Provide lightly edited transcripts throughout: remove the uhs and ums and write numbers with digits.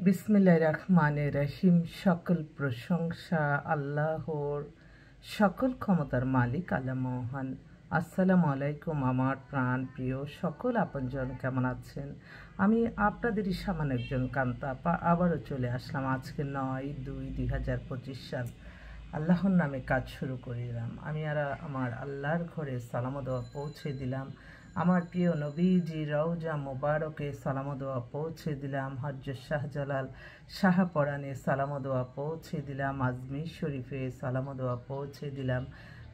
বিসমিল্লাহির রহমানির রহিম। সকল প্রশংসা আল্লাহর, সকল ক্ষমতার মালিক আল্লাহ মহান। আসসালামু আলাইকুম আমার প্রাণ প্রিয় সকল আপনজন, কেমন আছেন? আমি আপনাদেরই সামান্য একজন কান্তা আপা আবারও চলে আসলাম আজকে 9/2/2025 সাল। আল্লাহর নামে কাজ শুরু করিলাম। আমি আর আমার আল্লাহর ঘরে সালাম দোয়া পৌঁছে দিলাম। আমার প্রিয় নবীজি রওজা মোবারকে সালাম দোয়া পৌঁছে দিলাম। হজরত শাহজালাল শাহপরানে সালাম দোয়া পৌঁছে দিলাম। আজমির শরীফে সালাম দোয়া পৌঁছে দিলাম।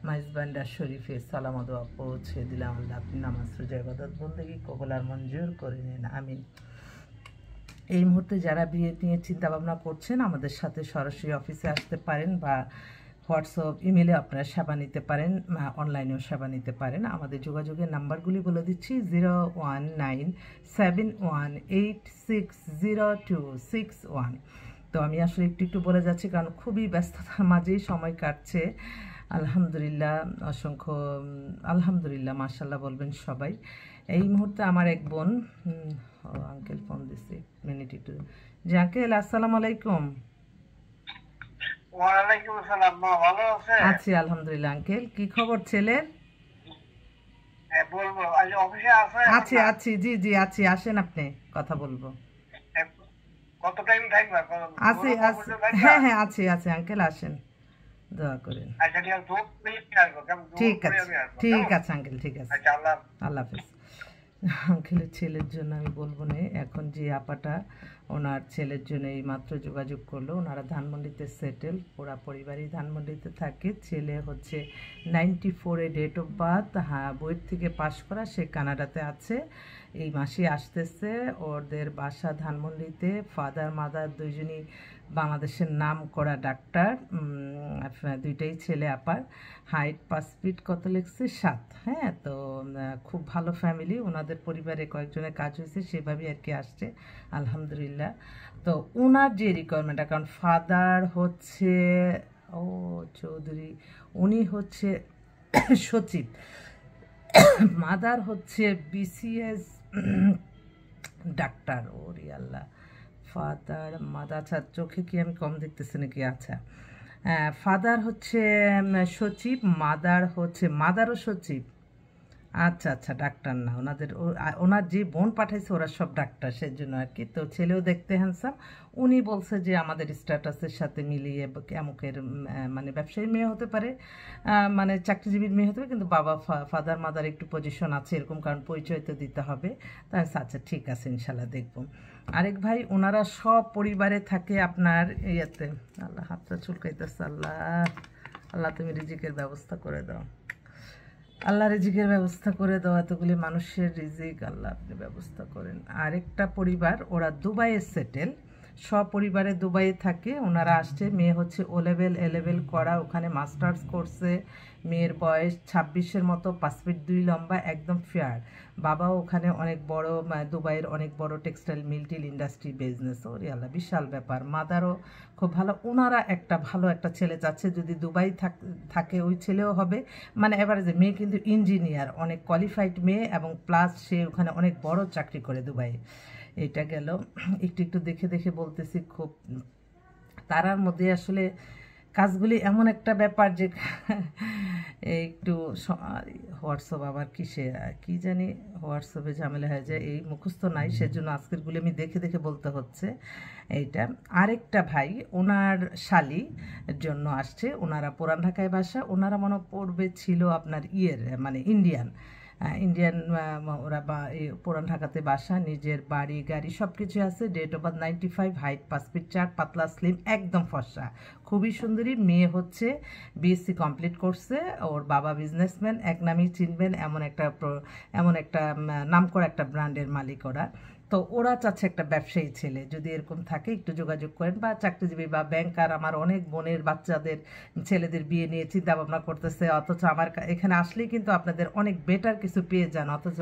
মাইজবান্ডা শরীফে সালাম দোয়া পৌঁছে দিলাম। আল্লাহ আপনি নামাজ রোজা ইবাদত বন্দেগী কবুল আর মঞ্জুর করে নিন, আমিন। এই মুহূর্তে যারা বিয়ে নিয়ে চিন্তা ভাবনা করছেন আমাদের সাথে সরাসরি অফিসে আসতে পারেন, বা হোয়াটসঅ্যাপ ইমেলে আপনারা সেবা নিতে পারেন, অনলাইনেও সেবা নিতে পারেন। আমাদের যোগাযোগের নাম্বারগুলি বলে দিচ্ছি: 01971860261। তো আমি আসলে একটু বলে যাচ্ছি কারণ খুবই ব্যস্ততার মাঝেই সময় কাটছে। আলহামদুলিল্লাহ, অসংখ্য আলহামদুলিল্লাহ, মাশাল্লাহ বলবেন সবাই। এই মুহূর্তে আমার এক বোন আঙ্কেল ফোন দিচ্ছে, মিনিট একটু। জি আঙ্কেল, আসসালামু আলাইকুম। ওয়ালাইকুম আসসালাম। মা ভালো আছে? আছি আলহামদুলিল্লাহ। আঙ্কেল কি খবর ছেলের? বলবো আজ অফিসে আছে? আছি আছি, জি জি আছি, আসেন আপনি কথা বলবো। কত টাইম থাকবে? আছি আছি, হ্যাঁ হ্যাঁ আছি আছি আঙ্কেল, আসেন, দোয়া করেন। আচ্ছা ঠিক আছে, ঠিক আছে ঠিক আছে আঙ্কেল, ঠিক আছে। আচ্ছা, আল্লাহ আল্লাহ হাফিজ। আঙ্কেলের ছেলের জন্য আমি বলবো না এখন। যে আপাটা ওনার ছেলের জন্য এই মাত্র যোগাযোগ করলো। ওনারা ধানমন্ডিতে সেটেল, পুরা পরিবারই ধানমন্ডিতে থাকে। ছেলে হচ্ছে 94-এ ডেট অফ বার্থ, হ্যাঁ বইয়ের থেকে পাশ করা, সে কানাডাতে আছে, এই মাসে আসতেছে। ওদের বাসা ধানমন্ডিতে। ফাদার মাদার দুইজনই বাংলাদেশের নাম করা ডাক্তার, দুইটাই ছেলে আপার। হাইট 5 ফিট কত লিখছে 7। হ্যাঁ, তো খুব ভালো ফ্যামিলি। ওনাদের পরিবারে কয়েকজনের কাজ হয়েছে, সেভাবেই আর কি আসছে আলহামদুলিল্লাহ। তো ওনার যে রিকোয়ারমেন্টটা, কারণ ফাদার হচ্ছে চৌধুরী, উনি হচ্ছে সচিব, মাদার হচ্ছে বিসিএস ডাক্তার। ওরে আল্লাহ, ফাদার মাদার, আচ্ছা চোখে কি আমি কম দেখতেছি নাকি? আচ্ছা, ফাদার হচ্ছে সচিব, মাদারও সচিব। আচ্ছা আচ্ছা, ডাক্তার না ওনাদের, ওনার যে বোন পাঠাইছে ওরা সব ডাক্তার, সেজন্য আর কি। তো ছেলেও দেখতে হ্যান্ডসাম। উনি বলছে যে আমাদের স্ট্যাটাসের সাথে মিলিয়ে আমুকের মানে ব্যবসায়ী মেয়ে হতে পারে, মানে চাকরিজীবীর মেয়ে হতে পারে, কিন্তু বাবা ফাদার মাদার একটু পজিশন আছে এরকম, কারণ পরিচয় তো দিতে হবে। তাই আচ্ছা ঠিক আছে, ইনশাল্লাহ দেখবো। আরেক ভাই, ওনারা সব পরিবারে থাকে আপনার ইয়েতে। আল্লাহ হাতটা চুলকাইতেছে। আল্লাহ আল্লাহ তুমি রিজিকের ব্যবস্থা করে দাও, আল্লাহ রিজিকের ব্যবস্থা করে দাও। এতগুলি মানুষের রিজিক আল্লাহ আপনি ব্যবস্থা করেন। আরেকটা পরিবার, ওরা দুবাইয়ে সেটেল, সপরিবারে দুবাইয়ে থাকে। ওনারা আসছে, মেয়ে হচ্ছে এ লেভেল করা, ওখানে মাস্টার্স করছে। মেয়ের বয়স 26-এর মতো, 5 ফিট 2 লম্বা, একদম ফেয়ার। বাবাও ওখানে অনেক বড়, দুবাইয়ের অনেক বড় টেক্সটাইল মিল ইন্ডাস্ট্রি বিজনেস। ওরে আল্লাহ, বিশাল ব্যাপার। মাদারও খুব ভালো। ওনারা একটা ভালো একটা ছেলে চাচ্ছে, যদি দুবাই থাকে ওই ছেলেও হবে, মানে এভারেজে। মেয়ে কিন্তু ইঞ্জিনিয়ার, অনেক কোয়ালিফাইড মেয়ে, এবং প্লাস সে ওখানে অনেক বড় চাকরি করে দুবাইয়ে। এটা গেল। একটু দেখে দেখে বলতেছি, খুব তারার মধ্যে আসলে কাজগুলি এমন একটা ব্যাপার যে একটু হোয়াটসঅ্যাপ আবার কিসে কি জানি, হোয়াটসঅ্যাপে ঝামেলা হয়ে যায়, এই মুখস্থ নাই, সেজন্য আজকেরগুলি আমি দেখে দেখে বলতে হচ্ছে। এইটা আরেকটা ভাই, ওনার শালি জন্য আসছে। ওনারা পুরান ঢাকায় বাসা। ওনারা মনে পড়বে ছিল আপনার মানে ইন্ডিয়ান, ওরা পুরান ঢাকাতে বাসা, নিজের বাড়ি গাড়ি সব কিছু আছে। Date of birth 95, height 5 feet 4, পাতলা স্লিম, একদম ফর্সা, খুবই সুন্দরী। মেয়ে হচ্ছে বিএসসি কমপ্লিট করছে। ওর বাবা বিজনেসম্যান, এক নামেই চিনবেন, এমন একটা নামকরা একটা ব্র্যান্ডের মালিক ওরা। তো ওরা চাচ্ছে একটা ব্যবসায়ী ছেলে, যদি এরকম থাকে একটু যোগাযোগ করেন, বা চাকরিজীবী বা ব্যাংকার। আমার অনেক বোনের বাচ্চাদের ছেলেদের বিয়ে নিয়ে চিন্তা ভাবনা করতেছে, অথচ আমার এখানে আসলেই কিন্তু আপনাদের অনেক বেটার কিছু পেয়ে যান, অথচ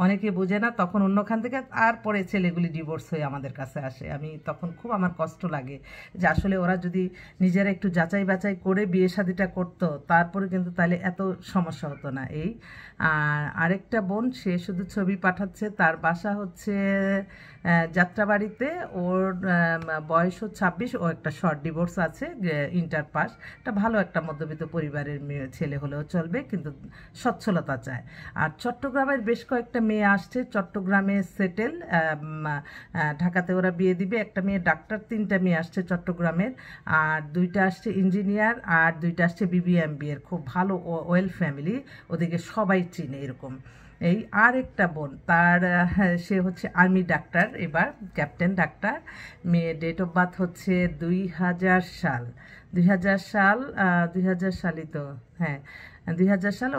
অনেকে বোঝে না, তখন অন্যখান থেকে আর পরে ছেলেগুলি ডিভোর্স হয়ে আমাদের কাছে আসে। আমি তখন খুব আমার কষ্ট লাগে যে আসলে ওরা যদি নিজেরা একটু যাচাই বাছাই করে বিয়ে শাদিটা করতো, তারপরে কিন্তু তাহলে এত সমস্যা হতো না। এই আরেকটা বোন, সে শুধু ছবি পাঠাচ্ছে, তার বাসা হচ্ছে যাত্রাবাড়িতে। ওর বয়স 26, ও একটা শর্ট ডিভোর্স আছে, ইন্টার পাস। একটা ভালো একটা মধ্যবিত্ত পরিবারের মেয়ে ছেলে হলেও চলবে, কিন্তু সচ্ছলতা চায়। আর চট্টগ্রামের বেশ কয়েকটা মেয়ে আসছে, চট্টগ্রামে সেটেল, ঢাকাতে ওরা বিয়ে দিবে। একটা মেয়ে ডাক্তার, 3টা মেয়ে আসছে চট্টগ্রামের, আর 2টা আসছে ইঞ্জিনিয়ার, আর 2টা আসছে BBMBA এর খুব ভালো ওয়েল ফ্যামিলি, ওদিকে সবাই চিনে এরকম। এই আর একটা বোন, তার সে হচ্ছে আর্মি ডাক্তার, এবার ক্যাপ্টেন ডাক্তার। মেয়ে ডেট অফ বার্থ হচ্ছে 2000 সাল, 2000 সালই তো, হ্যাঁ 2000 সাল।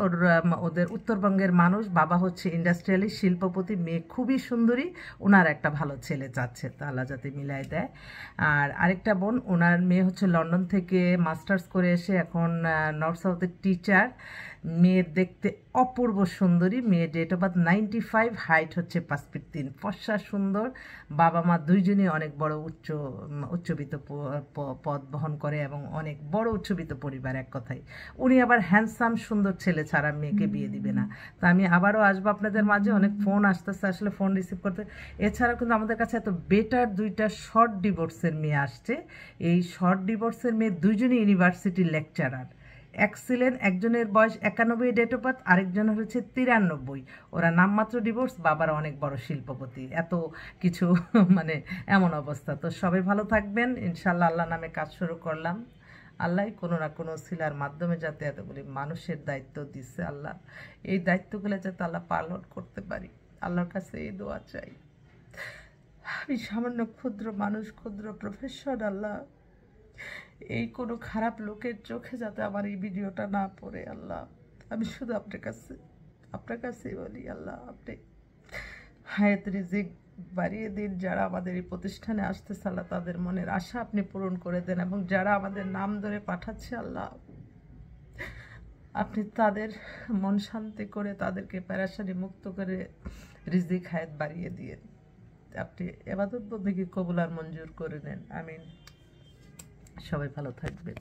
ওদের উত্তরবঙ্গের মানুষ, বাবা হচ্ছে ইন্ডাস্ট্রিয়ালিস্ট, শিল্পপতি, মেয়ে খুবই সুন্দরী। ওনার একটা ভালো ছেলে চাচ্ছে, তা আল্লাহ যাতে মিলাই দেয়। আর আরেকটা বোন, ওনার মেয়ে হচ্ছে লন্ডন থেকে মাস্টার্স করে এসে এখন নর্থ সাউথের টিচার। মেয়ে দেখতে অপূর্ব সুন্দরী, মেয়ে ডেট অফ বার্থ 95, হাইট হচ্ছে 5 ফিট 3, ফর্সা সুন্দর। বাবা মা দুইজনই অনেক বড় উচ্চবিত্ত পদ বহন করে এবং অনেক বড় উচ্চবিত্ত পরিবার এক কথায়। উনি আবার হ্যান্ডসাম সুন্দর ছেলে ছাড়া মেয়েকে বিয়ে দিবে না। তা আমি আবারও আসবো আপনাদের মাঝে, অনেক ফোন আসতেছে, আসলে ফোন রিসিভ করতে। এছাড়াও কিন্তু আমাদের কাছে এত বেটার 2টা শর্ট ডিভোর্সের মেয়ে আসছে। এই শর্ট ডিভোর্সের মেয়ে দুইজনই ইউনিভার্সিটির লেকচারার, এক্সিলেন্ট। একজনের বয়স 91 ডেট অফ বার্থ, আরেকজনের হচ্ছে 93। ওরা নামমাত্র ডিভোর্স, বাবার অনেক বড় শিল্পপতি, এত কিছু মানে এমন অবস্থা। তো সবাই ভালো থাকবেন ইনশাল্লাহ। আল্লাহ নামে কাজ শুরু করলাম, আল্লাহ কোনো না কোনো শিলার মাধ্যমে যাতে এতগুলি মানুষের দায়িত্ব দিচ্ছে, আল্লাহ এই দায়িত্বগুলো যাতে আল্লাহ পালন করতে পারি, আল্লাহর কাছে এই দোয়া চাই। আমি সামান্য ক্ষুদ্র মানুষ, ক্ষুদ্র প্রফেশন, আল্লাহ এই কোনো খারাপ লোকের চোখে যাতে আমার এই ভিডিওটা না পড়ে, আল্লাহ আমি শুধু আপনার কাছেই বলি, আল্লাহ আপনি হায়াত রিজিক বাড়িয়ে দিন। যারা আমাদের এই প্রতিষ্ঠানে আসতেছে আল্লাহ তাদের মনের আশা আপনি পূরণ করে দেন, এবং যারা আমাদের নাম ধরে পাঠাচ্ছে আল্লাহ আপনি তাদের মন শান্তি করে, তাদেরকে পেরেশানি মুক্ত করে রিজিক হায়াত বাড়িয়ে দিয়ে আপনি ইবাদত বন্দেগী কবুল আর মঞ্জুর করে নেন, আমিন। সবাই ভালো থাকবেন।